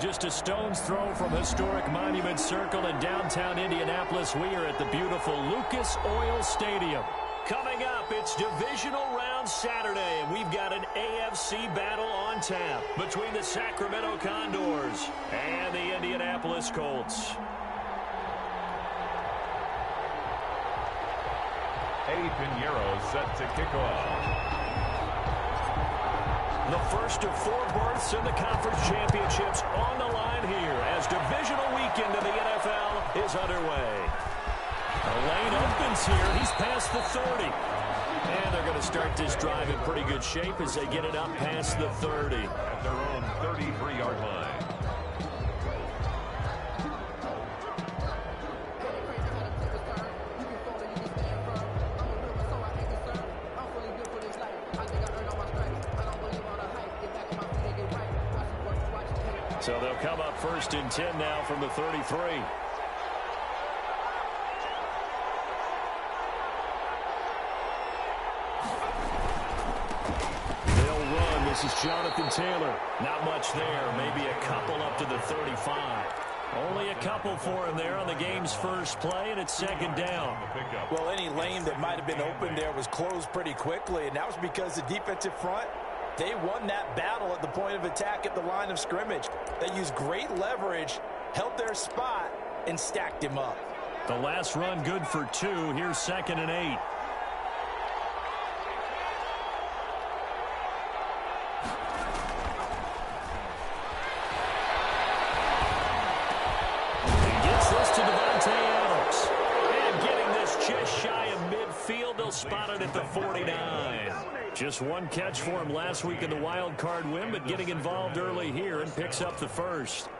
Just a stone's throw from historic Monument Circle in downtown Indianapolis. We are at the beautiful Lucas Oil Stadium. Coming up, it's Divisional Round Saturday, and we've got an AFC battle on tap between the Sacramento Condors and the Indianapolis Colts. Eddie Pinheiro set to kick off. The first of 4 berths in the conference championships on the line here as divisional weekend in the NFL is underway. The lane opens here. He's past the 30. And they're going to start this drive in pretty good shape as they get it up past the 30. At their own 33-yard line. So they'll come up first and 10 now from the 33. They'll run. This is Jonathan Taylor. Not much there. Maybe a couple up to the 35. Only a couple for him there on the game's first play, and it's second down. Well, any lane that might have been open there was closed pretty quickly, and that was because the defensive front, they won that battle at the point of attack at the line of scrimmage. They used great leverage, held their spot, and stacked him up. The last run good for 2. Here's 2nd and 8. He gets this to Devontae Adams. And getting this just shy of midfield, they'll spot it at the 49. Just one catch for him last week in the wild card win, but getting involved early here and picks up the first.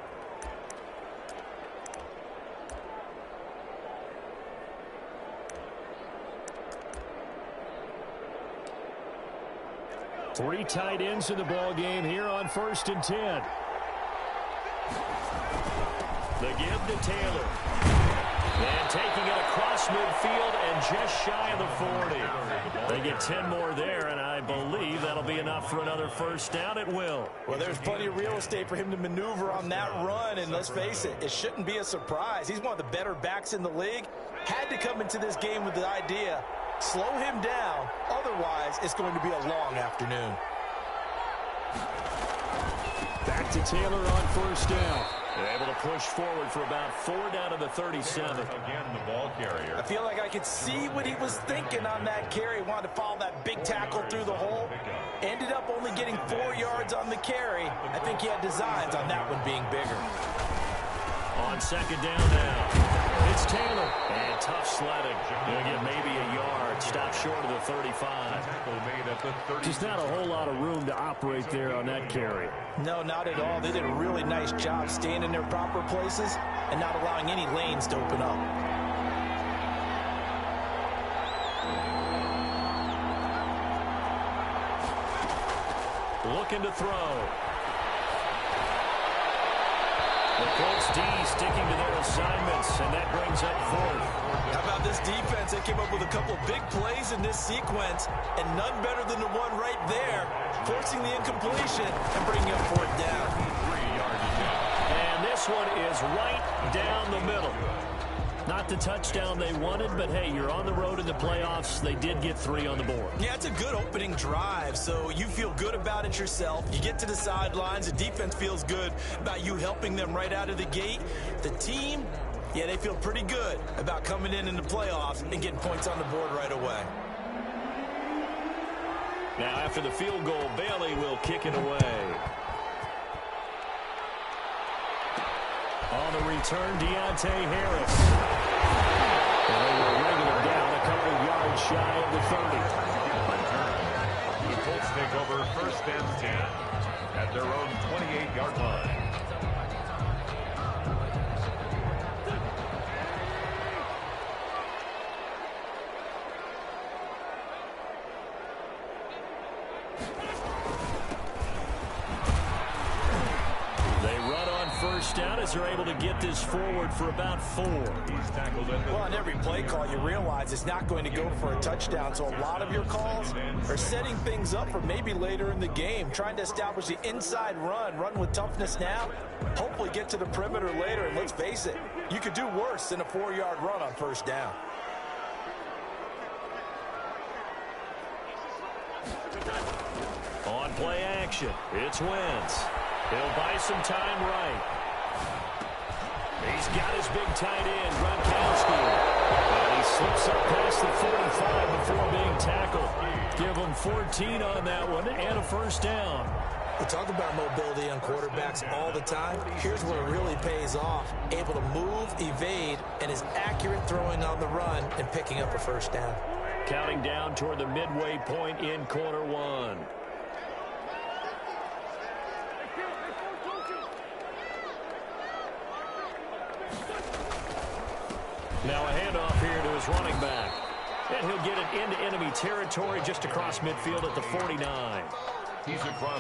Three tight ends in the ball game here on 1st and 10. The give to Taylor. And taking it across midfield and just shy of the 40. They get 10 more there, and I believe that'll be enough for another first down. It will. Well, there's plenty of real estate for him to maneuver on that run, and let's face it, it shouldn't be a surprise. He's one of the better backs in the league. Had to come into this game with the idea, slow him down, otherwise it's going to be a long afternoon. Back to Taylor on first down. They're able to push forward for about 4 down to the 37. Again, the ball carrier. I feel like I could see what he was thinking on that carry. Wanted to follow that big tackle through the hole. Ended up only getting 4 yards on the carry. I think he had designs on that one being bigger. On second down now. It's Taylor. And tough sledding. Going to get maybe a yard. Stop short of the 35. Just not a whole lot of room to operate there on that carry. No, not at all. They did a really nice job staying in their proper places and not allowing any lanes to open up. Looking to throw. The Colts D sticking to their assignments, and that brings up 4th. How about this defense? They came up with a couple of big plays in this sequence, and none better than the one right there, forcing the incompletion and bringing up 4th down. And this one is right down the middle. Not the touchdown they wanted, but hey, you're on the road in the playoffs. They did get 3 on the board. Yeah, it's a good opening drive, so you feel good about it yourself. You get to the sidelines. The defense feels good about you helping them right out of the gate. The team, yeah, they feel pretty good about coming in the playoffs and getting points on the board right away. Now, after the field goal, Bailey will kick it away. On the return, Deontay Harris. And they will ring him down a couple of yards shy of the 30. The Colts take over 1st and 10 at their own 28-yard line. first down as they're able to get this forward for about 4. He's tackled at the Well, on every play call, you realize it's not going to go for a touchdown, so a lot of your calls are setting things up for maybe later in the game, trying to establish the inside run with toughness now, hopefully get to the perimeter later, and let's face it, you could do worse than a 4-yard run on first down. On play action, it's Wentz. He'll buy some time right. He's got his big tight end, Gronkowski. And he slips up past the 45 before being tackled. Give him 14 on that one and a first down. We talk about mobility on quarterbacks all the time. Here's where it really pays off. Able to move, evade, and is accurate throwing on the run and picking up a first down. Counting down toward the midway point in quarter 1. Now a handoff here to his running back. And he'll get it into enemy territory just across midfield at the 49.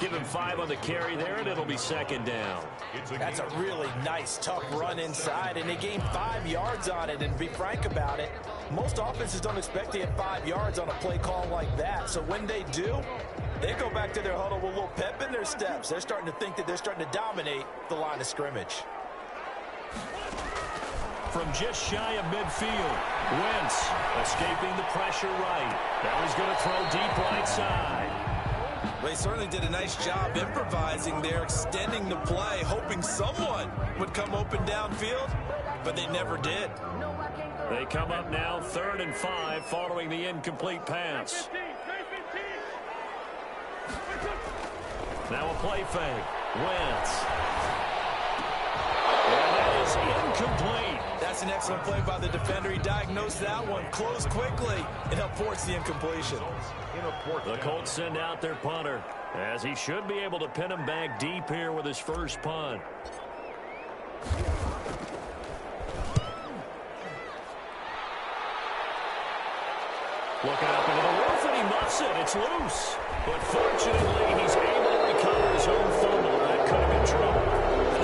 Give him 5 on the carry there, and it'll be second down. That's a really nice, tough run inside, and they gained 5 yards on it. And to be frank about it, most offenses don't expect to get 5 yards on a play call like that. So when they do, they go back to their huddle with a little pep in their steps. They're starting to think that they're starting to dominate the line of scrimmage. From just shy of midfield, Wentz escaping the pressure right. Now he's going to throw deep right side. Well, he certainly did a nice job improvising there, extending the play, hoping someone would come open downfield, but they never did. They come up now 3rd and 5 following the incomplete pass. Now a play fake. Wentz. And that is incomplete. That's an excellent play by the defender. He diagnosed that one, closed quickly, and helped force the incompletion. The Colts send out their punter, as he should be able to pin him back deep here with his first punt. Looking up into the roof, and he muffs it. It's loose. But fortunately, he's able to recover his own fumble. That could have been trouble.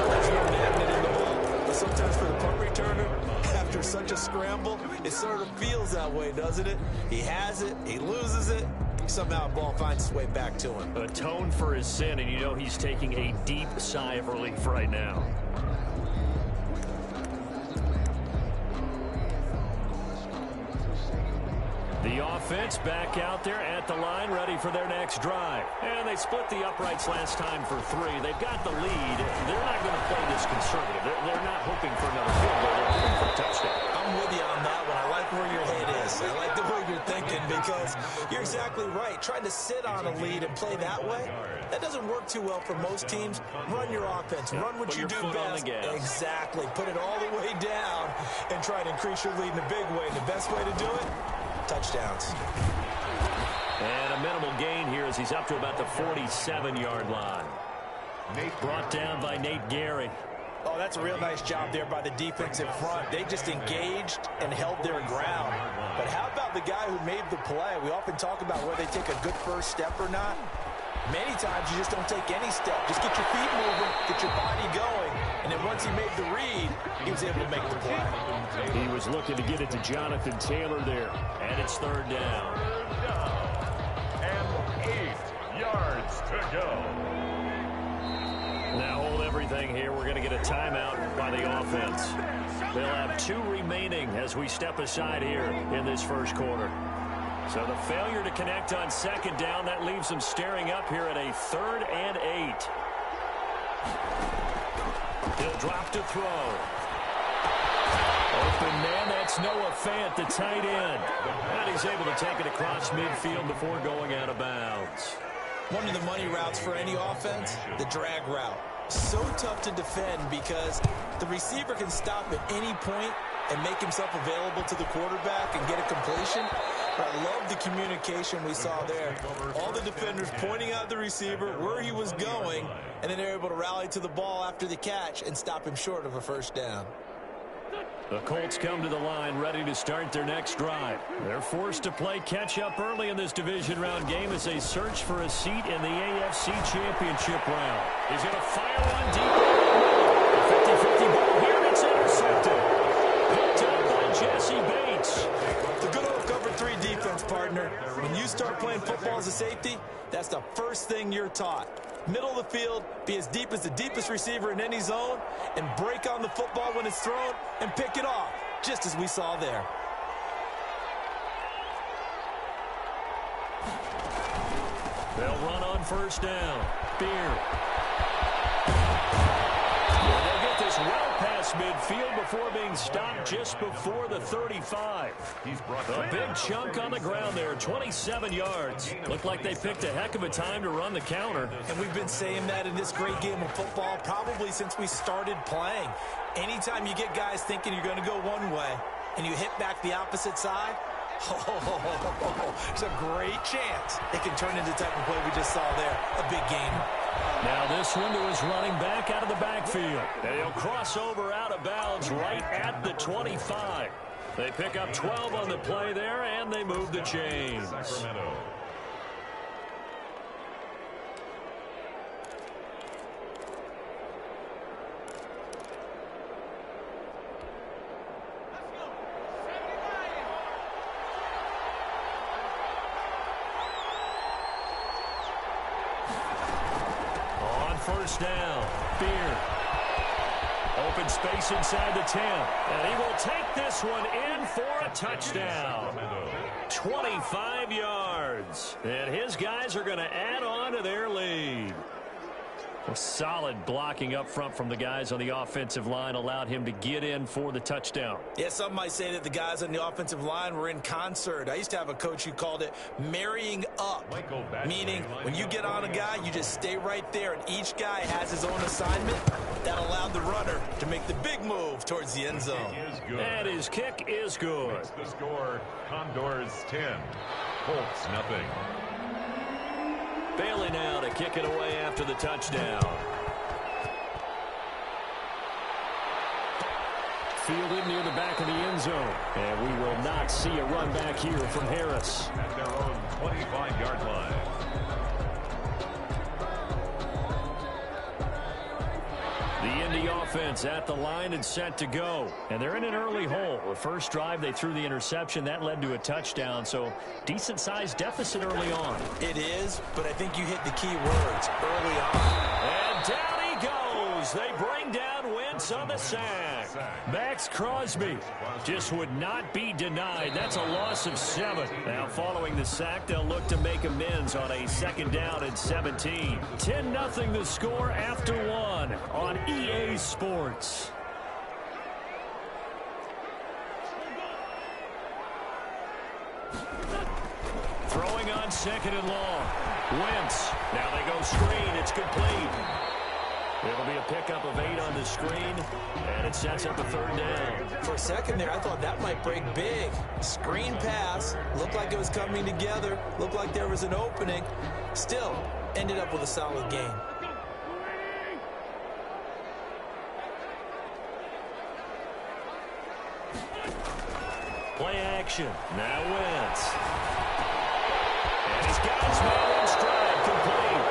There's no magnet in the hole. But sometimes for the punt returner, after such a scramble, it sort of feels that way, doesn't it? He has it, he loses it, somehow the ball finds its way back to him. Atone for his sin, and you know he's taking a deep sigh of relief right now. The offense back out there at the line, ready for their next drive. And they split the uprights last time for 3. They've got the lead. They're not going to play this conservative. They're not hoping for another field goal. They're hoping for a touchdown. I'm with you on that one. I like where your head is. I like the way you're thinking, because you're exactly right. Trying to sit on a lead and play that way, that doesn't work too well for most teams. Run your offense. Run what you do best. Exactly. Put it all the way down and try to increase your lead in a big way. And the best way to do it, touchdowns. And a minimal gain here as he's up to about the 47-yard line. Brought down by Nate Gary. Oh, that's a real nice job there by the defensive front. They just engaged and held their ground. But how about the guy who made the play? We often talk about whether they take a good first step or not. Many times you just don't take any step. Just get your feet moving, get your body going, and then once he made the read, he was able to make the play. He was looking to get it to Jonathan Taylor there, and it's 3rd down. And 8 yards to go. Now hold everything here. We're going to get a timeout by the offense. They'll have 2 remaining as we step aside here in this first quarter. So the failure to connect on 2nd down, that leaves them staring up here at a 3rd and 8. He'll drop to throw. Open man, that's Noah Fant, the tight end. And he's able to take it across midfield before going out of bounds. One of the money routes for any offense, the drag route. So tough to defend because the receiver can stop at any point and make himself available to the quarterback and get a completion. But I love the communication we saw there. All the defenders pointing out the receiver, where he was going, and then they're able to rally to the ball after the catch and stop him short of a first down. The Colts come to the line ready to start their next drive. They're forced to play catch-up early in this division round game as they search for a seat in the AFC Championship round. He's going to fire one deep. 50-50 ball here, and it's intercepted. Picked up by Jesse Bates. The good old cover 3 defense, partner. When you start playing football as a safety, that's the first thing you're taught. Middle of the field, be as deep as the deepest receiver in any zone, and break on the football when it's thrown and pick it off, just as we saw there. They'll run on first down. Beer. They'll get this well past midfield before being stopped just before the 35. A big chunk on the ground there, 27 yards. Looked like they picked a heck of a time to run the counter. And we've been saying that in this great game of football probably since we started playing. Anytime you get guys thinking you're going to go one way and you hit back the opposite side, there's a great chance it can turn into the type of play we just saw there. A big game. Now this one to his running back out of the backfield. And he'll cross over out of bounds right at the 25. They pick up 12 on the play there, and they move the chains. Sacramento. First down. Beer. Open space inside the 10. And he will take this one in for a touchdown. 25 yards. And his guys are going to add on to their lead. A solid blocking up front from the guys on the offensive line allowed him to get in for the touchdown. Yeah, some might say that the guys on the offensive line were in concert. I used to have a coach who called it marrying up, meaning when you get on a guy, you just stay right there, and each guy has his own assignment. That allowed the runner to make the big move towards the end zone. And his kick is good. The score, Condors 10, Colts nothing. Bailey now to kick it away after the touchdown. Fielded near the back of the end zone. And we will not see a run back here from Harris. At their own 25-yard line. The Indy offense at the line and set to go. And they're in an early hole. The first drive, they threw the interception. That led to a touchdown. So decent-sized deficit early on. It is, but I think you hit the key words early on. And down he goes. They bring down Wentz on the sack. Max Crosby just would not be denied. That's a loss of 7. Now following the sack, they'll look to make amends on a second down and 17. 10-0 the score after 1 on EA Sports. Throwing on second and long. Wentz. Now they go screen. It's complete. It'll be a pickup of 8 on the screen, and it sets up a third down. For a second there, I thought that might break big. Screen pass. Looked like it was coming together. Looked like there was an opening. Still, ended up with a solid game. Play action. Now Wentz. And he's got his man in stride, complete.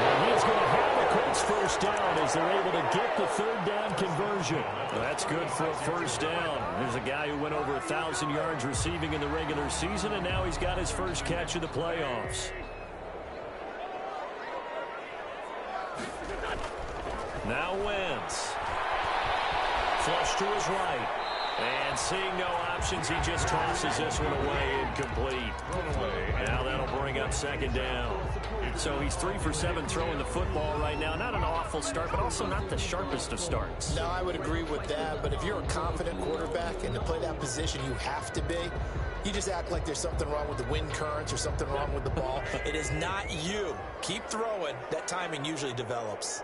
And he's going to have the Colts first down as they're able to get the third down conversion. That's good for a first down. There's a guy who went over 1,000 yards receiving in the regular season, and now he's got his first catch of the playoffs. Now Wentz. Flush to his right. And seeing no options, he just tosses this one away, incomplete. Now that'll bring up second down. So he's 3 for 7 throwing the football right now. Not an awful start, but also not the sharpest of starts. No, I would agree with that. But if you're a confident quarterback and to play that position you have to be, you just act like there's something wrong with the wind currents or something wrong with the ball. It is not you. Keep throwing. That timing usually develops.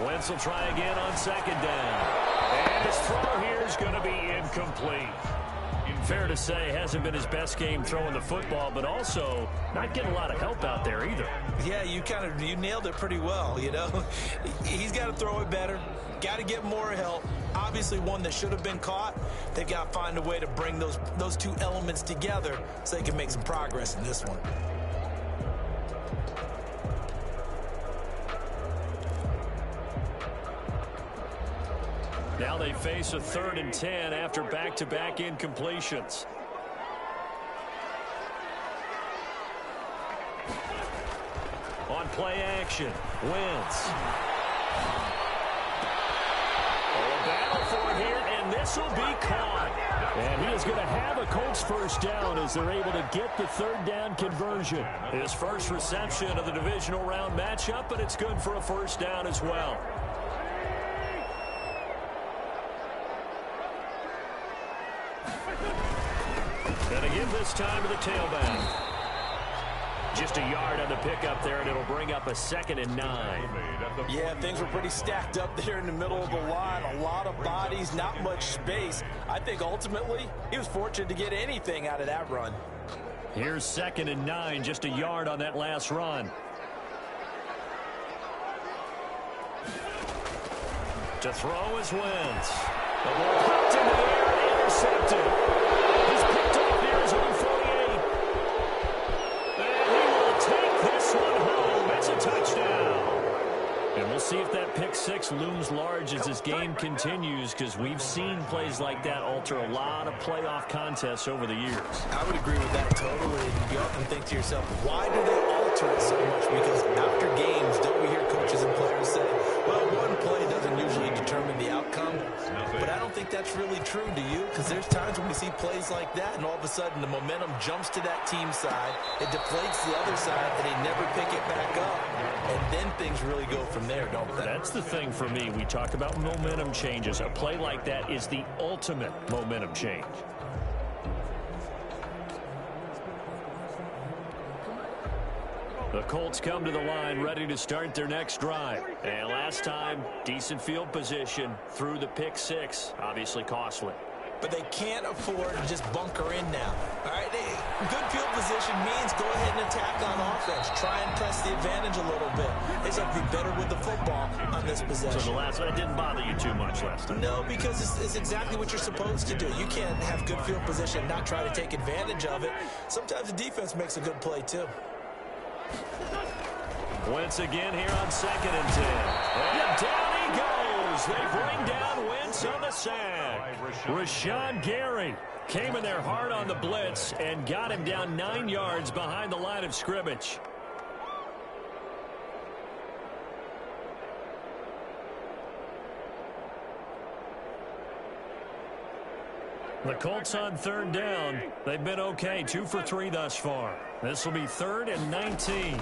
Wentz will try again on second down. And his throw here is going to be incomplete. Fair to say, hasn't been his best game throwing the football, but also not getting a lot of help out there either. Yeah, you nailed it pretty well, you know. He's got to throw it better. Got to get more help. Obviously one that should have been caught. They've got to find a way to bring those two elements together so they can make some progress in this one. Now they face a 3rd and 10 after back-to-back incompletions. On play action, Wentz. A battle for it here, and this will be caught. And he is going to have a Colts first down as they're able to get the 3rd down conversion. His first reception of the divisional round matchup, but it's good for a first down as well. Going to give this time to the tailback. Just a yard on the pickup there, and it'll bring up a 2nd and 9. Yeah, things were pretty stacked up there in the middle of the line. A lot of bodies, not much space. I think ultimately he was fortunate to get anything out of that run. Here's 2nd and 9, just a yard on that last run. To throw is Wentz. The ball popped in the air and intercepted. He's picked off near his own 48. And he will take this one home. It's a touchdown. And we'll see if that pick 6 looms large as this game continues, because we've seen plays like that alter a lot of playoff contests over the years. I would agree with that totally. You often think to yourself, why do they alter it so much? Because after games, don't we hear coaches and players say, well, one play doesn't usually determine the outcome? But I don't think that's really true, do you? Because there's times when we see plays like that, and all of a sudden the momentum jumps to that team side, it deflates the other side, and they never pick it back up. And then things really go from there, don't they? That's the thing for me. We talk about momentum changes. A play like that is the ultimate momentum change. The Colts come to the line ready to start their next drive. And last time, decent field position through the pick 6. Obviously costly. But they can't afford to just bunker in now. All right, good field position means go ahead and attack on offense. Try and press the advantage a little bit. They just have to be better with the football on this possession. So the last one didn't bother you too much last time? No, because it's exactly what you're supposed to do. You can't have good field position and not try to take advantage of it. Sometimes the defense makes a good play, too. Wentz again here on 2nd and 10. And down he goes. They bring down Wentz on the sack. Rashawn Gary came in there hard on the blitz and got him down 9 yards behind the line of scrimmage. The Colts on 3rd down. They've been okay, 2 for 3 thus far. This will be 3rd and 19.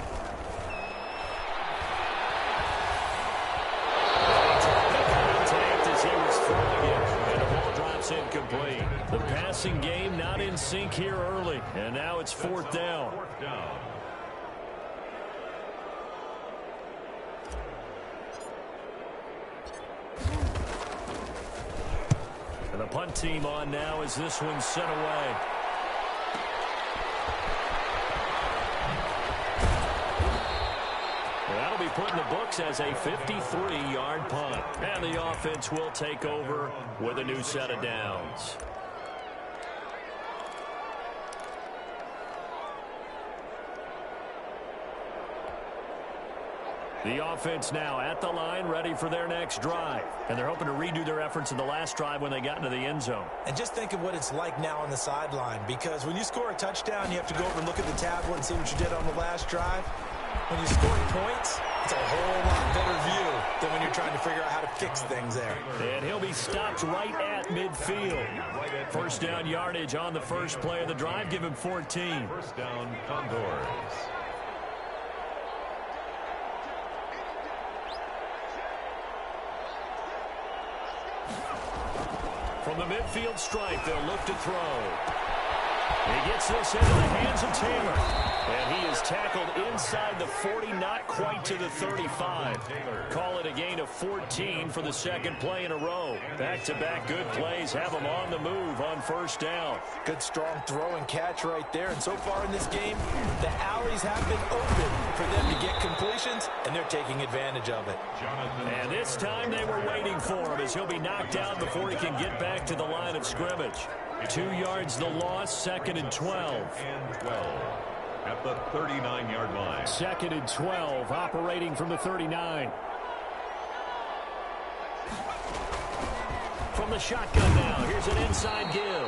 Incomplete. The passing game not in sync here early, and now it's 4th down. And the punt team on now as this one's sent away. That'll be put in the books as a 53-yard punt. And the offense will take over with a new set of downs. The offense now at the line, ready for their next drive. And they're hoping to redo their efforts in the last drive when they got into the end zone. And just think of what it's like now on the sideline, because when you score a touchdown, you have to go over and look at the tablet and see what you did on the last drive. When you score points, it's a whole lot better view than when you're trying to figure out how to fix things there. And he'll be stopped right at midfield. First down yardage on the first play of the drive. Give him 14. First down, Condors. From the midfield stripe, they'll look to throw. He gets this into the hands of Taylor. And he is tackled inside the 40, not quite to the 35. Call it a gain of 14 for the second play in a row. Back-to-back good plays have them on the move on first down. Good strong throw and catch right there. And so far in this game, the alleys have been open for them to get completions, and they're taking advantage of it. And this time they were waiting for him as he'll be knocked down before he can get back to the line of scrimmage. 2 yards the loss, 2nd and 12. And 12 at the 39-yard line. 2nd and 12, operating from the 39. from the shotgun now. Here's an inside give.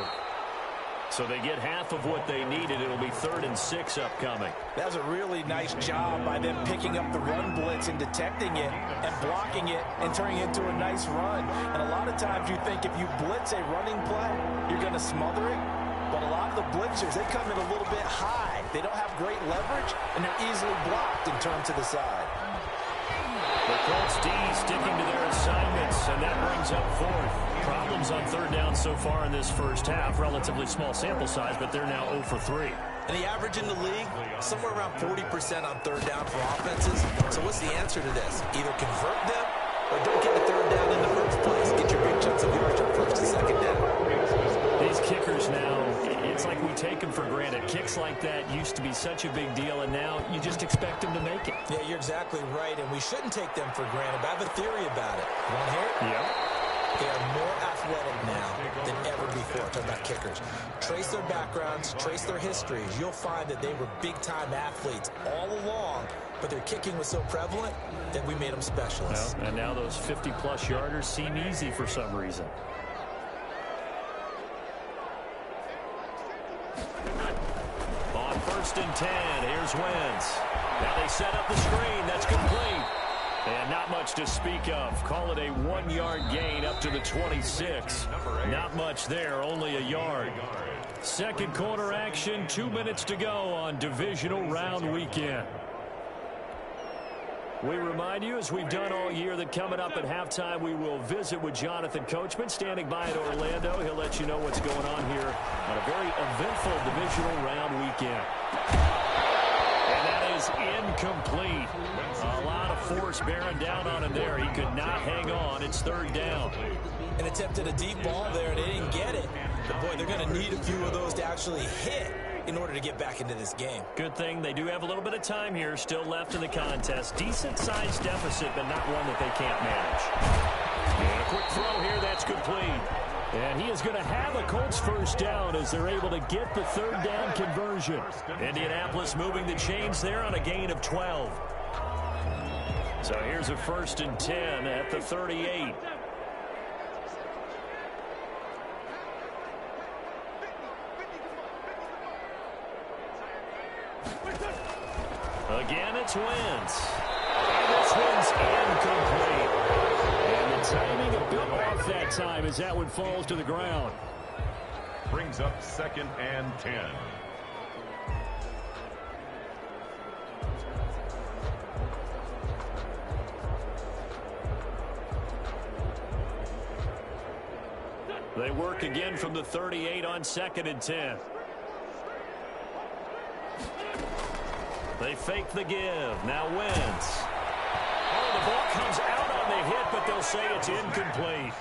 So they get half of what they needed. It'll be 3rd and 6 upcoming. That was a really nice job by them picking up the run blitz and detecting it and blocking it and turning it into a nice run. And a lot of times you think if you blitz a running play, you're going to smother it. But a lot of the blitzers, they come in a little bit high. They don't have great leverage, and they're easily blocked and turned to the side. The Colts D sticking to their assignments, and that brings up 4th. Problems on 3rd down so far in this first half. Relatively small sample size, but they're now 0 for 3. And the average in the league, somewhere around 40% on 3rd down for offenses. So what's the answer to this? Either convert them or don't get a 3rd down in the first place. Get your big chunks of yards on 1st and 2nd down. These kickers now, it's like we take them for granted. Kicks like that used to be such a big deal, and now you just expect them to make it. Yeah, you're exactly right, and we shouldn't take them for granted. But I have a theory about it. You want to hear it? Yeah. They are more athletic now than ever before. Talking about kickers. Trace their backgrounds, trace their histories. You'll find that they were big-time athletes all along, but their kicking was so prevalent that we made them specialists. Well, and now those 50-plus yarders seem easy for some reason. On 1st and 10, here's Wentz. Now they set up the screen. That's complete. And not much to speak of. Call it a 1-yard gain up to the 26. Not much there, only a yard. Second quarter action, 2 minutes to go on divisional round weekend. We remind you, as we've done all year, that coming up at halftime, we will visit with Jonathan Coachman, standing by in Orlando. He'll let you know what's going on here on a very eventful divisional round weekend. And that is incomplete. A lot of force bearing down on him there. He could not hang on. It's 3rd down. And attempted a deep ball there, and they didn't get it. But, boy, they're going to need a few of those to actually hit in order to get back into this game. Good thing they do have a little bit of time here still left in the contest. Decent-sized deficit, but not one that they can't manage. And a quick throw here. That's complete. And he is going to have a Colts 1st down as they're able to get the 3rd down conversion. Indianapolis moving the chains there on a gain of 12. So here's a 1st and 10 at the 38. Again, it's Wentz. And this one's incomplete. And the timing a bit off that time as that one falls to the ground. Brings up 2nd and 10. They work again from the 38 on 2nd and 10. They fake the give. Now Wentz. Oh, the ball comes out on the hit, but they'll say it's incomplete.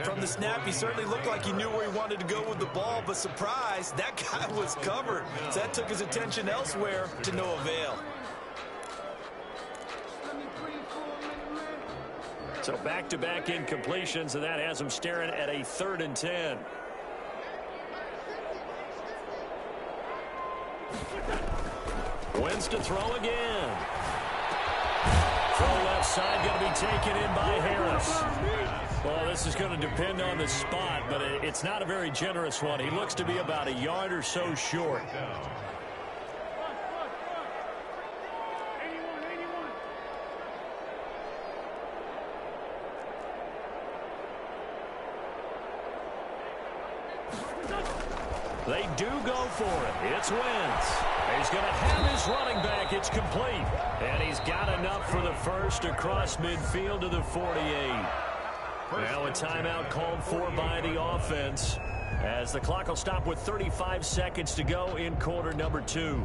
From the snap, he certainly looked like he knew where he wanted to go with the ball, but surprise, that guy was covered. So that took his attention elsewhere to no avail. So back-to-back incompletions, and that has him staring at a 3rd and 10. Wentz to throw again. Throw left side going to be taken in by Harris. Well, this is going to depend on the spot, but it's not a very generous one. He looks to be about a yard or so short. They do go for it. It's Wentz. He's going to have his running back. It's complete. And he's got enough for the first across midfield to the 48. Now a timeout called for by the offense as the clock will stop with 35 seconds to go in quarter number 2.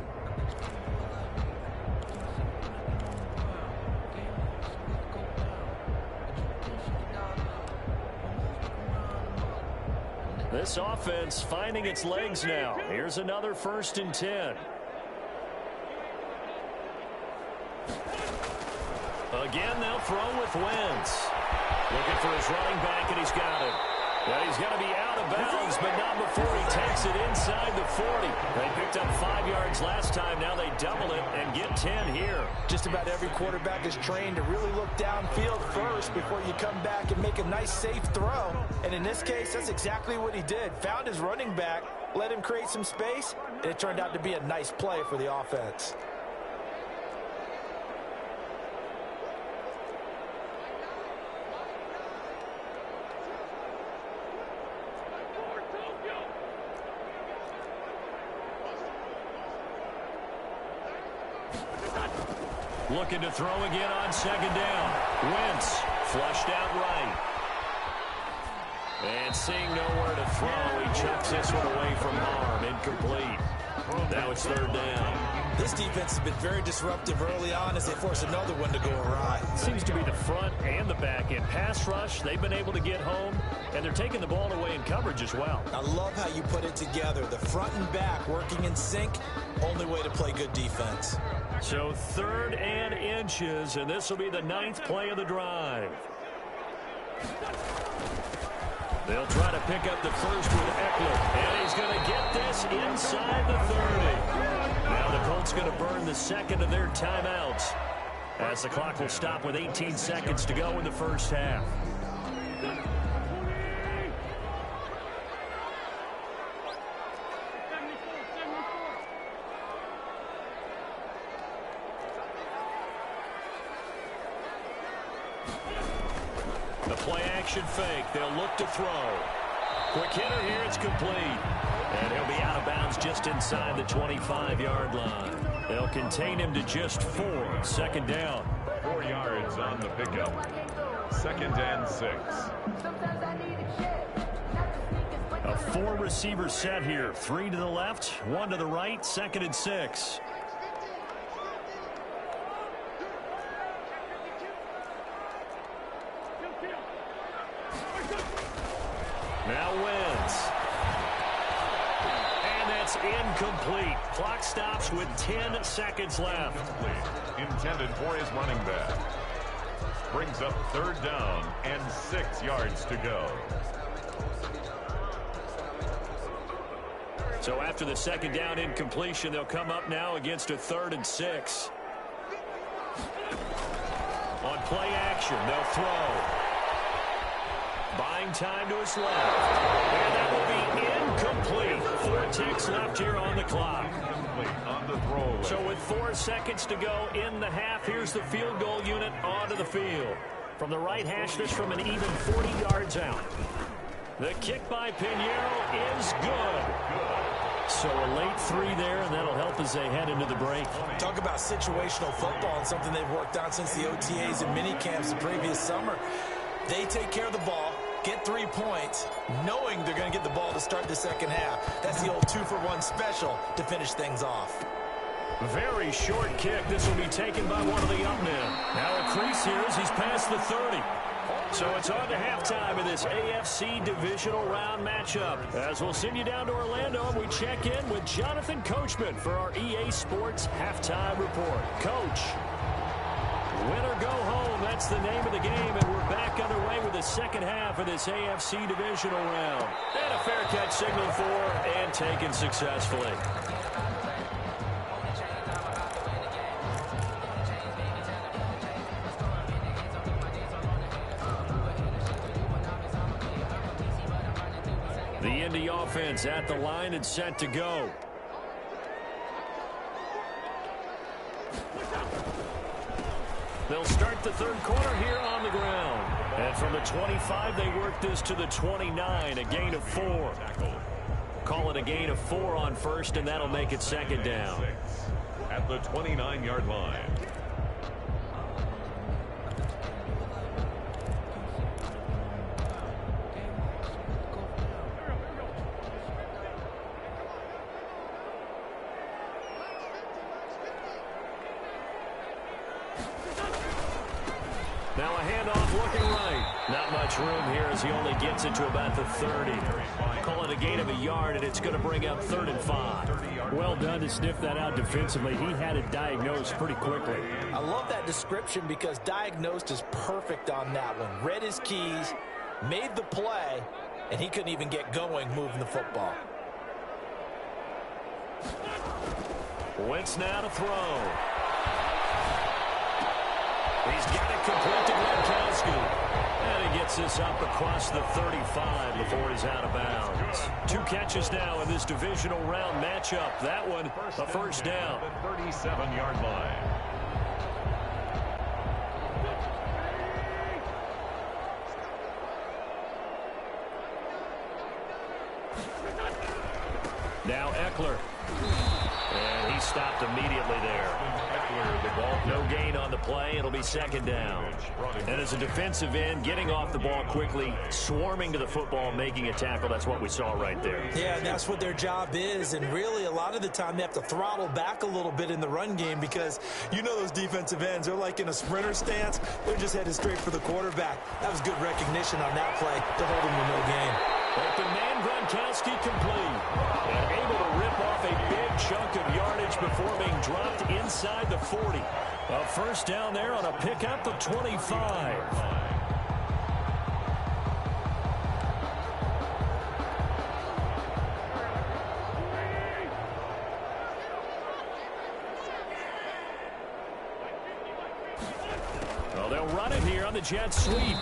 This offense finding its legs now. Here's another 1st and 10. Again, they'll throw with Wentz. Looking for his running back, and he's got it. Well, he's going to be out of bounds, but not before he takes it inside the 40. They picked up 5 yards last time. Now they double it and get 10 here. Just about every quarterback is trained to really look downfield first before you come back and make a nice, safe throw. And in this case, that's exactly what he did. Found his running back, let him create some space, and it turned out to be a nice play for the offense. Looking to throw again on second down. Wentz flushed out right. And seeing nowhere to throw, he chucks this one away from harm. Incomplete. Now it's third down. This defense has been very disruptive early on as they force another one to go awry. Seems to be the front and the back end. Pass rush, they've been able to get home, and they're taking the ball away in coverage as well. I love how you put it together. The front and back working in sync, only way to play good defense. So 3rd and inches, and this will be the 9th play of the drive. They'll try to pick up the first with Eckler, and he's going to get this inside the 30. Now the Colts going to burn the second of their timeouts as the clock will stop with 18 seconds to go in the first half. The play-action fake. They'll look to throw. Quick hitter here. It's complete. And he'll be out of bounds just inside the 25-yard line. They'll contain him to just 4. 2nd down. 4 yards on the pickup. 2nd and 6. A 4-receiver set here. 3 to the left, 1 to the right. 2nd and 6. Now Wentz. And that's incomplete. Clock stops with 10 seconds left. Intended for his running back. Brings up 3rd down and 6 yards to go. So after the 2nd down incompletion, they'll come up now against a 3rd and 6. On play action, they'll throw. Buying time to his left. And that will be incomplete. 4 ticks left here on the clock. On the throw. So with 4 seconds to go in the half, here's the field goal unit onto the field. From the right hash, this from an even 40 yards out. The kick by Pinheiro is good. So a late 3 there, and that'll help as they head into the break. Talk about situational football and something they've worked on since the OTAs and mini camps the previous summer. They take care of the ball, get 3 points, knowing they're going to get the ball to start the second half. That's the old 2-for-1 special to finish things off. Very short kick. This will be taken by one of the up men. Now a crease here as he's past the 30. So it's on to halftime in this AFC divisional round matchup. As we'll send you down to Orlando, and we check in with Jonathan Coachman for our EA Sports Halftime Report. Coach, win or go home, that's the name of the game, and we're back underway with the second half of this AFC divisional round. And a fair catch signaled for and taken successfully. The Indy offense at the line and set to go. They'll start the 3rd quarter here on the ground. And from the 25, they work this to the 29, a gain of 4. Call it a gain of 4 on 1st, and that'll make it 2nd down. At the 29-yard line. Now a handoff looking right. Not much room here as he only gets it to about the 30. Call it a gain of a yard, and it's going to bring up 3rd and 5. Well done to sniff that out defensively. He had it diagnosed pretty quickly. I love that description because diagnosed is perfect on that one. Read his keys, made the play, and he couldn't even get going moving the football. Wentz now to throw. He's got it complete to Gronkowski. And he gets this up across the 35 before he's out of bounds. 2 catches now in this divisional round matchup. That one, a first down. 37-yard line. Now Eckler. And he stopped immediately there. No gain on the play. It'll be second down. And as a defensive end, getting off the ball quickly, swarming to the football, making a tackle, that's what we saw right there. Yeah, and that's what their job is. And really, a lot of the time, they have to throttle back a little bit in the run game because you know those defensive ends, they're like in a sprinter stance. They're just headed straight for the quarterback. That was good recognition on that play to hold him to no gain. Open man, Gronkowski complete. And able to rip off a big chunk of yardage before being dropped inside the 40. A first down there on a pickup of 25. Well, they'll run it here on the jet sweep.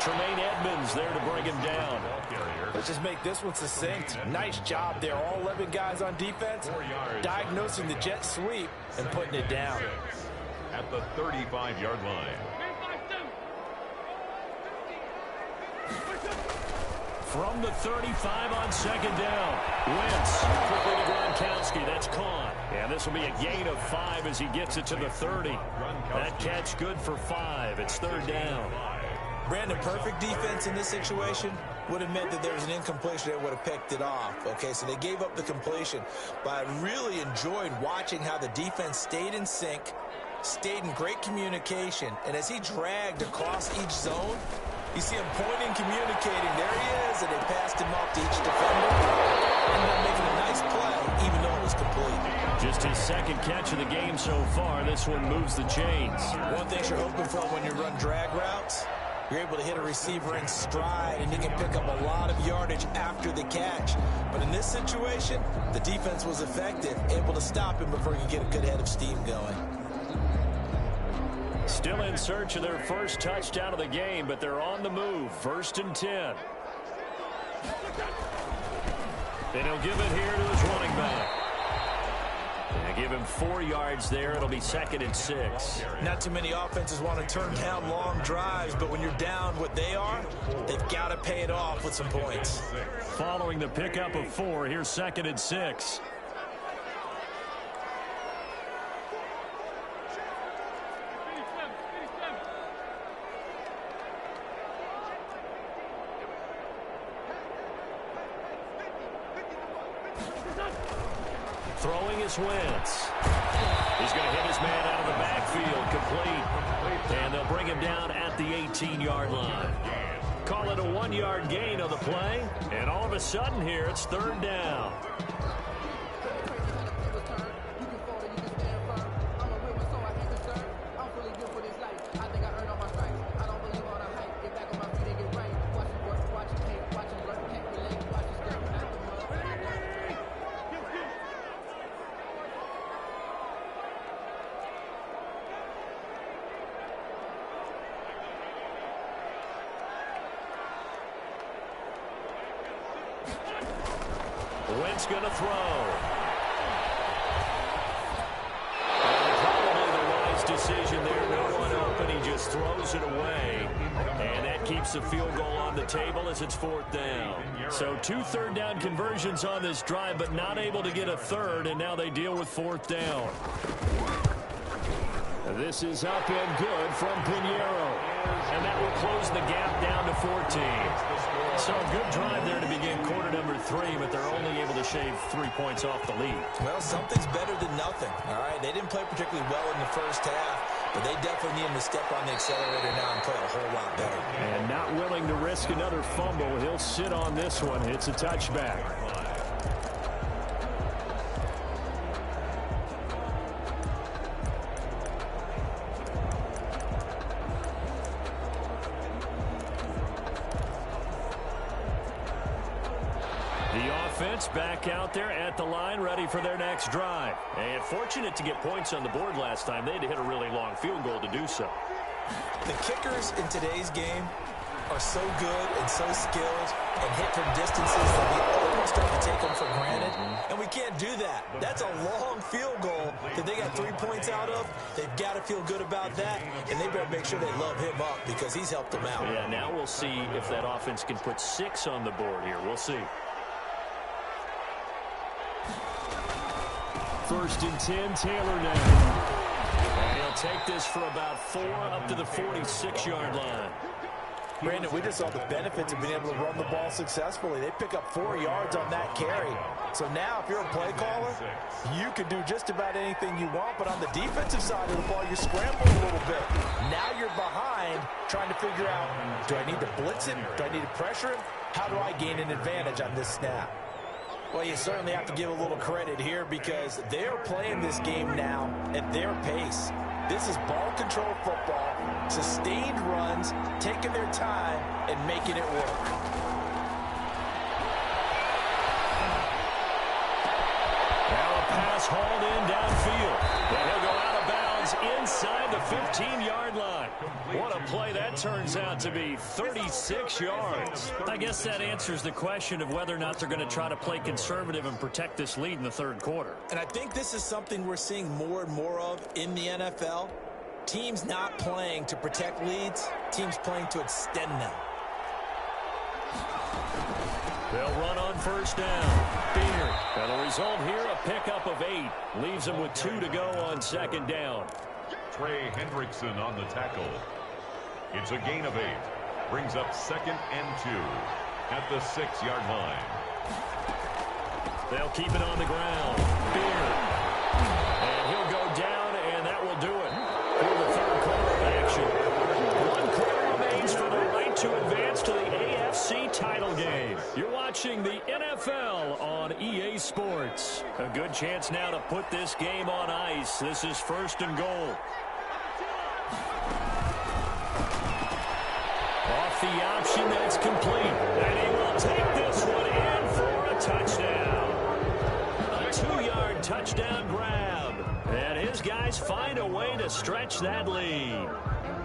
Tremaine Edmonds there to bring him down. Let's just make this one succinct. Nice job there. All 11 guys on defense diagnosing the jet sweep and putting it down. At the 35-yard line. From the 35 on second down. Wentz quickly to Gronkowski. That's caught. And this will be a gain of 5 as he gets it to the 30. That catch good for 5. It's third down. Brandon, perfect defense in this situation would have meant that there was an incompletion that would have picked it off. Okay, so they gave up the completion. But I really enjoyed watching how the defense stayed in sync, stayed in great communication, and as he dragged across each zone, you see him pointing, communicating. There he is, and they passed him off to each defender. Ended up making a nice play, even though it was complete. Just his second catch of the game so far. This one moves the chains. One thing you're hoping for when you run drag routes, you're able to hit a receiver in stride, and you can pick up a lot of yardage after the catch. But in this situation, the defense was effective, able to stop him before you get a good head of steam going. Still in search of their first touchdown of the game, but they're on the move. 1st and 10. And he'll give it here to his running back. And give him 4 yards there. It'll be 2nd and 6. Not too many offenses want to turn down long drives, but when you're down what they are, they've got to pay it off with some points. Following the pickup of 4, here's 2nd and 6. Throwing is Wentz. He's going to hit his man out of the backfield, complete. And they'll bring him down at the 18-yard line. Call it a 1-yard gain on the play. And all of a sudden here, it's third down. Wentz going to throw. And probably the wise decision there. No one open. He just throws it away. And that keeps the field goal on the table as it's 4th down. So 2 third-down conversions on this drive, but not able to get a third, and now they deal with 4th down. This is up and good from Pinheiro. And that will close the gap down to 14. So a good drive there to begin quarter number 3, but they're only able to shave 3 points off the lead. Well, something's better than nothing, all right? They didn't play particularly well in the first half, but they definitely need to step on the accelerator now and play a whole lot better. And not willing to risk another fumble. He'll sit on this one. It's a touchback. offense back out there at the line, ready for their next drive. And fortunate to get points on the board last time. They had to hit a really long field goal to do so. The kickers in today's game are so good and so skilled and hit from distances that we almost start to take them for granted. And we can't do that. That's a long field goal that they got 3 points out of. They've got to feel good about that, and they better make sure they love him up because he's helped them out. Yeah, now we'll see if that offense can put 6 on the board here. We'll see. 1st and 10, Taylor now. And he'll take this for about 4 up to the 46-yard line. Brandon, we just saw the benefits of being able to run the ball successfully. They pick up 4 yards on that carry. So now if you're a play caller, you can do just about anything you want. But on the defensive side of the ball, you're scrambling a little bit. Now you're behind trying to figure out, do I need to blitz him? Do I need to pressure him? How do I gain an advantage on this snap? Well, you certainly have to give a little credit here because they're playing this game now at their pace. This is ball control football, sustained runs, taking their time, and making it work. Now a pass hauled in downfield. And he'll go out of bounds inside the 15-yard line. What a play that turns out to be, 36 yards. I guess that answers the question of whether or not they're going to try to play conservative and protect this lead in the 3rd quarter. And I think this is something we're seeing more and more of in the NFL. Teams not playing to protect leads, teams playing to extend them. They'll run on 1st down. Beard. And the result here, a pickup of 8. Leaves them with 2 to go on 2nd down. Trey Hendrickson on the tackle. It's a gain of 8. Brings up 2nd and 2 at the 6-yard line. They'll keep it on the ground. Beard. And he'll go down, and that will do it for the 3rd quarter of action. 1 quarter remains for the right to advance to the AFC title game. You're watching the NFL on EA Sports. A good chance now to put this game on ice. This is 1st and goal. Off the option, that's complete. And he will take this one in for a touchdown. A 2-yard touchdown grab. And his guys find a way to stretch that lead.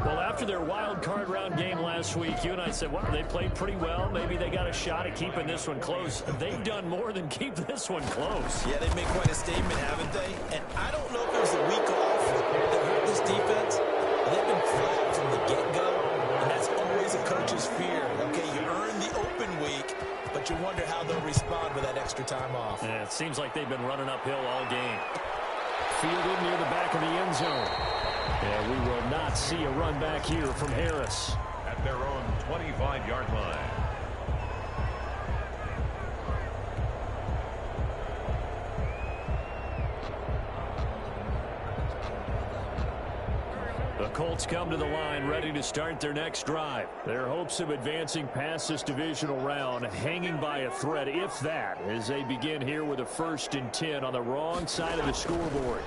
Well, after their wild card round game last week, you and I said, well, they played pretty well. Maybe they got a shot at keeping this one close. They've done more than keep this one close. Yeah, they've made quite a statement, haven't they? And I don't know if it was a week off that hurt this defense. They've been flat from the get-go, and that's always a coach's fear. Okay, you earn the open week, but you wonder how they'll respond with that extra time off. Yeah, it seems like they've been running uphill all game. Fielded near the back of the end zone. And we will not see a run back here from Harris. At their own 25-yard line. The Colts come to the line ready to start their next drive. Their hopes of advancing past this divisional round hanging by a thread, if that, as they begin here with a 1st and 10 on the wrong side of the scoreboard.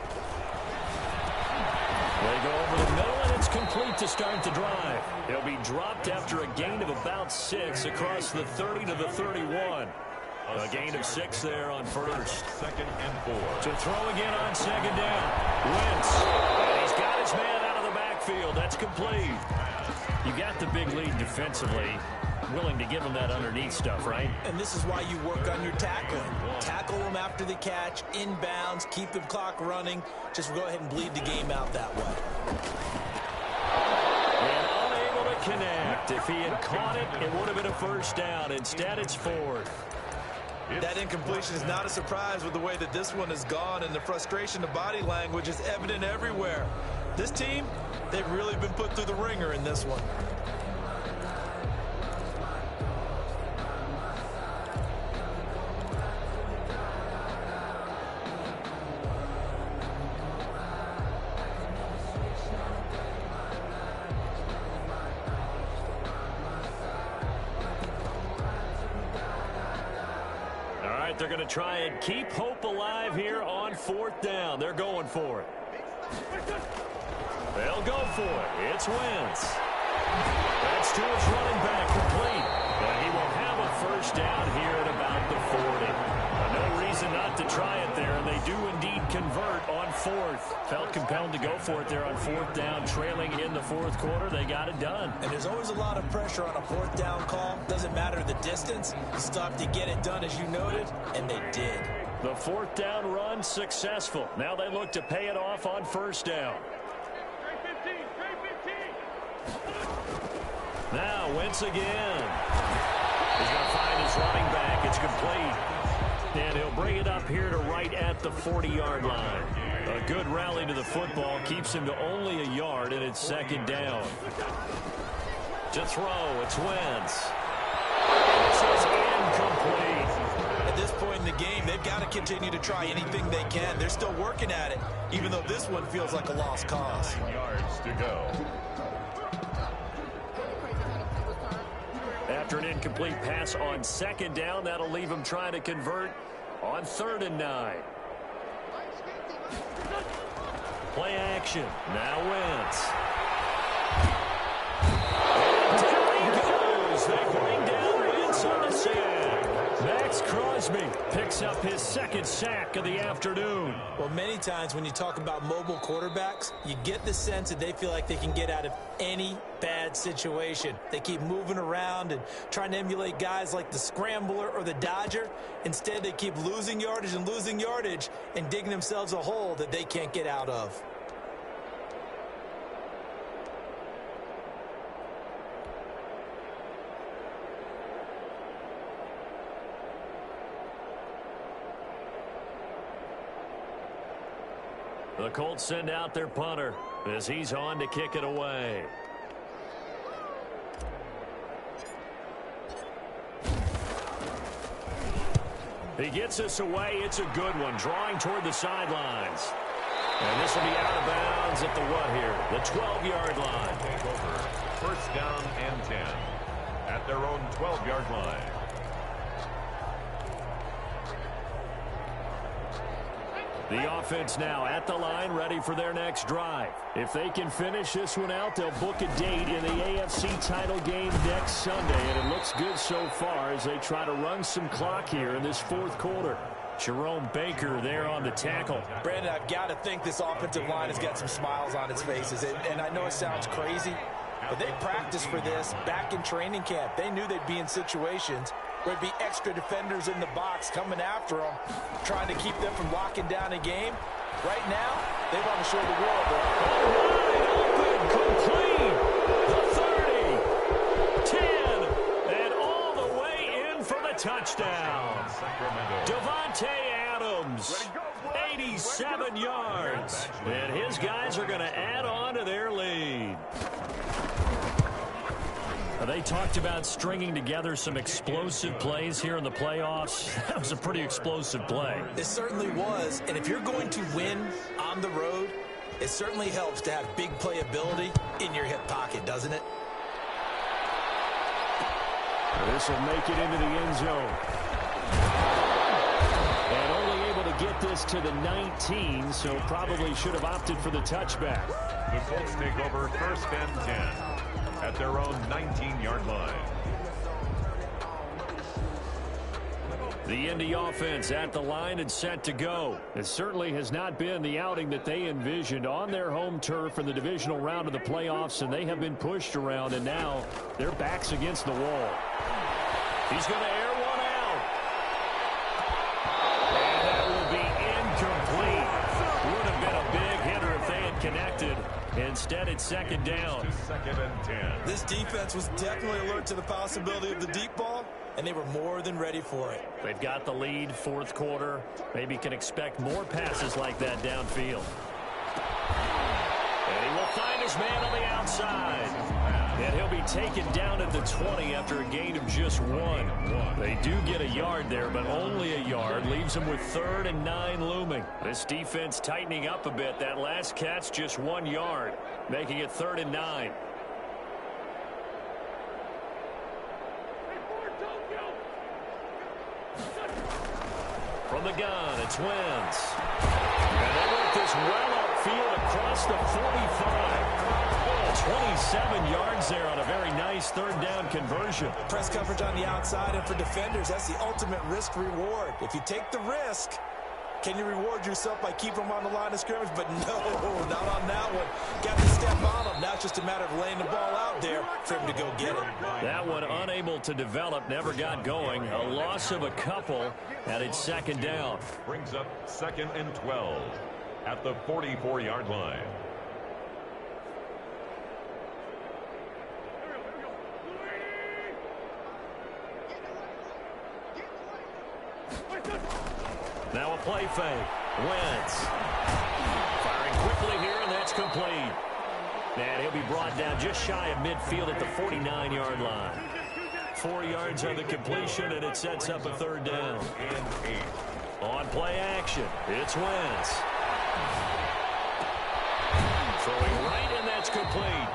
They go over the middle, and it's complete to start the drive. He'll be dropped after a gain of about 6 across the 30 to the 31. A gain of 6 there on 1st. 2nd and 4. To throw again on 2nd down. Wentz. And he's got his man out of the backfield. That's complete. You got the big lead defensively. Willing to give them that underneath stuff, right? And this is why you work on your tackling. Tackle them after the catch, inbounds, keep the clock running. Just go ahead and bleed the game out that way. And unable to connect. If he had caught it, it would have been a 1st down. Instead, it's 4th. That incompletion is not a surprise with the way that this one has gone, and the frustration of body language is evident everywhere. This team, they've really been put through the ringer in this one. They're going to try and keep hope alive here on 4th down. They're going for it. They'll go for it. It's Wentz. That's to his running back, complete. And he will have a 1st down here at about the 40. reason not to try it there, and they do indeed convert on fourth. Felt compelled to go for it there on fourth down, trailing in the fourth quarter. They got it done. And there's always a lot of pressure on a fourth down call. Doesn't matter the distance. You stop to get it done, as you noted, and they did. The fourth down run successful. Now they look to pay it off on first down. Now Wentz again. He's going to find his running back. It's complete. And he'll bring it up here to right at the 40-yard line. A good rally to the football keeps him to only a yard, and it's second down. To throw, it's Wentz. This is incomplete. At this point in the game, they've got to continue to try anything they can. They're still working at it, even though this one feels like a lost cause. 9 yards to go. After an incomplete pass on second down, that'll leave him trying to convert on 3rd and 9. Play action. Now Wentz. And down he goes. They bring down Wentz on the sack. Max Crosby picks up his second sack of the afternoon. Well, many times when you talk about mobile quarterbacks, you get the sense that they feel like they can get out of any bad situation. They keep moving around and trying to emulate guys like the Scrambler or the Dodger. Instead, they keep losing yardage and digging themselves a hole that they can't get out of. The Colts send out their punter as he's on to kick it away. He gets us away. It's a good one, drawing toward the sidelines. And this will be out of bounds at the what here? The 12-yard line. Take over. First down and 10 at their own 12-yard line. The offense now at the line, ready for their next drive. If they can finish this one out, they'll book a date in the AFC title game next Sunday. And it looks good so far as they try to run some clock here in this fourth quarter. Jerome Baker there on the tackle. Brandon, I've got to think this offensive line has got some smiles on its faces. And I know it sounds crazy, but they practiced for this back in training camp. They knew they'd be in situations where there'd be extra defenders in the box coming after them, trying to keep them from locking down a game. Right now, they want to show the world Wide open, complete. The 30, 10, and all the way in for the touchdown. Devontae Adams, 87 yards. And his guys are going to add on to their lead. They talked about stringing together some explosive plays here in the playoffs. That was a pretty explosive play. It certainly was. And if you're going to win on the road, it certainly helps to have big playability in your hip pocket, doesn't it? This will make it into the end zone. And only able to get this to the 19, so probably should have opted for the touchback. The Colts take over first and 10 at their own 19-yard line. The Indy offense at the line and set to go. It certainly has not been the outing that they envisioned on their home turf in the divisional round of the playoffs, and they have been pushed around, and now their backs against the wall. He's going to air one out. And that will be incomplete. Would have been a big hitter if they had connected. Instead, it's second down. Second and 10. This defense was definitely alert to the possibility of the deep ball, and they were more than ready for it. They've got the lead, fourth quarter. Maybe can expect more passes like that downfield. And he will find his man on the outside. And he'll be taken down at the 20 after a gain of just one. They do get a yard there, but only a yard. Leaves them with 3rd and 9 looming. This defense tightening up a bit. That last catch, just 1 yard, making it 3rd and 9. From the gun, it's Wentz. And they work this well upfield across the 45. 27 yards there on a very nice third down conversion. Press coverage on the outside, and for defenders, that's the ultimate risk reward. If you take the risk, can you reward yourself by keeping them on the line of scrimmage? But no, not on that one. Got to step on them. Now it's just a matter of laying the ball out there for him to go get it. That one unable to develop, never got going. A loss of a couple, and it's second down. Brings up 2nd and 12 at the 44-yard line. Now a play fake. Wentz firing quickly here, and that's complete. And he'll be brought down just shy of midfield at the 49-yard line. 4 yards on the completion, and it sets up a third down. And 8. On play action, it's Wentz. Throwing right, and that's complete.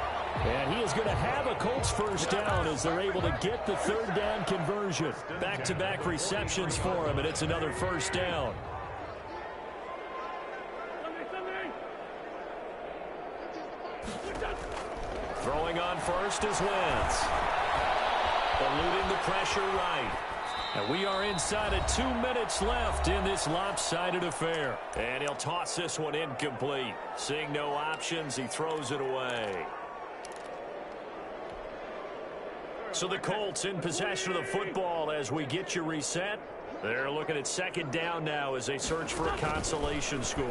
And he is going to have a Colts first down as they're able to get the third down conversion. Back-to-back receptions for him, and it's another first down. Throwing on first is Wentz. Eluding the pressure right. And we are inside of 2 minutes left in this lopsided affair. And he'll toss this one incomplete. Seeing no options, he throws it away. So the Colts in possession of the football as we get you reset. They're looking at second down now as they search for a consolation score.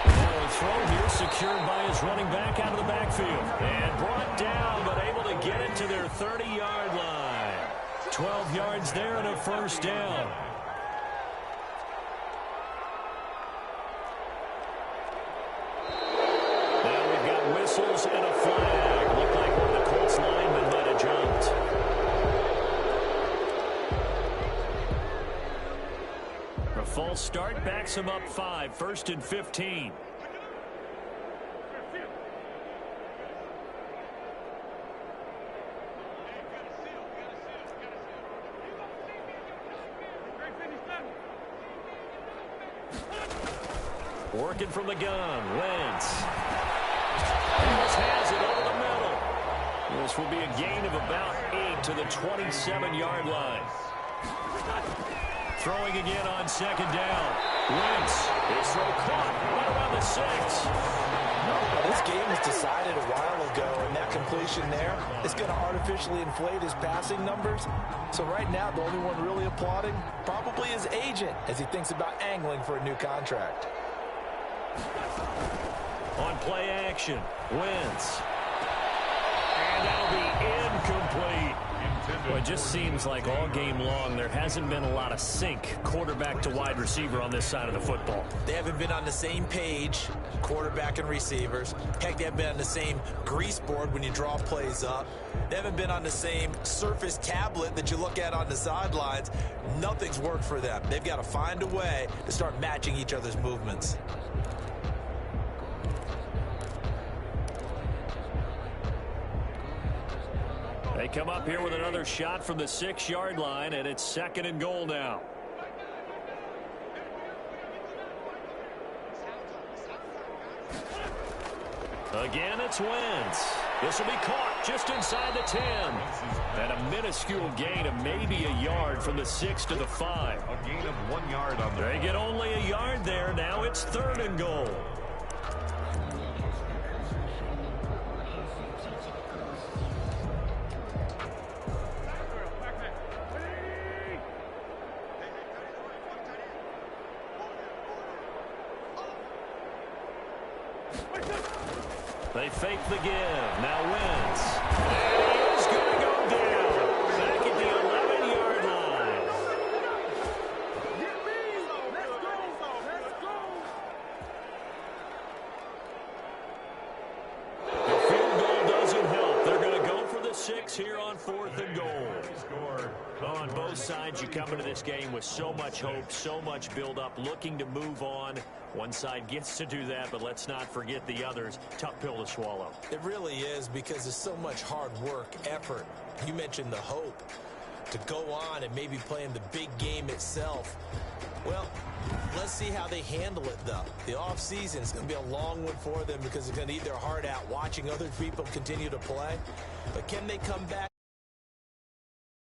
Now a throw here secured by his running back out of the backfield. And brought down, but able to get it to their 30-yard line. 12 yards there and a first down. Now we've got whistles and a flag. Looked like one of the Colts linemen might have jumped. A false start backs him up 5, 1st and 15. Working from the gun, Wentz. Almost has it over the middle. This will be a gain of about 8 to the 27-yard line. Throwing again on second down. Wentz. His throw caught right around the 6. This game was decided a while ago, and that completion there is going to artificially inflate his passing numbers. So right now, the only one really applauding probably his agent as he thinks about angling for a new contract. On play action, Wentz. And that'll be incomplete. Well, it just seems like all game long there hasn't been a lot of sync quarterback to wide receiver on this side of the football. They haven't been on the same page, quarterback and receivers. Heck, they haven't been on the same grease board when you draw plays up. They haven't been on the same surface tablet that you look at on the sidelines. Nothing's worked for them. They've got to find a way to start matching each other's movements. They come up here with another shot from the 6-yard line, and it's 2nd and goal now. Again, it's Wentz. This will be caught just inside the 10. And a minuscule gain of maybe a yard from the 6 to the 5. A gain of 1 yard on the They get only a yard there. Now it's 3rd and goal. They fake the give. Now Wentz. And he is going to go down. Back at the 11-yard line. The field goal doesn't help. They're going to go for the 6 here on 4th and goal. Well, on both sides, you come into this game with so much hope, so much build-up, looking to move on. One side gets to do that, but let's not forget the others. Tough pill to swallow. It really is, because there's so much hard work, effort. You mentioned the hope to go on and maybe play in the big game itself. Well, let's see how they handle it, though. The offseason is going to be a long one for them because they're going to eat their heart out watching other people continue to play. But can they come back?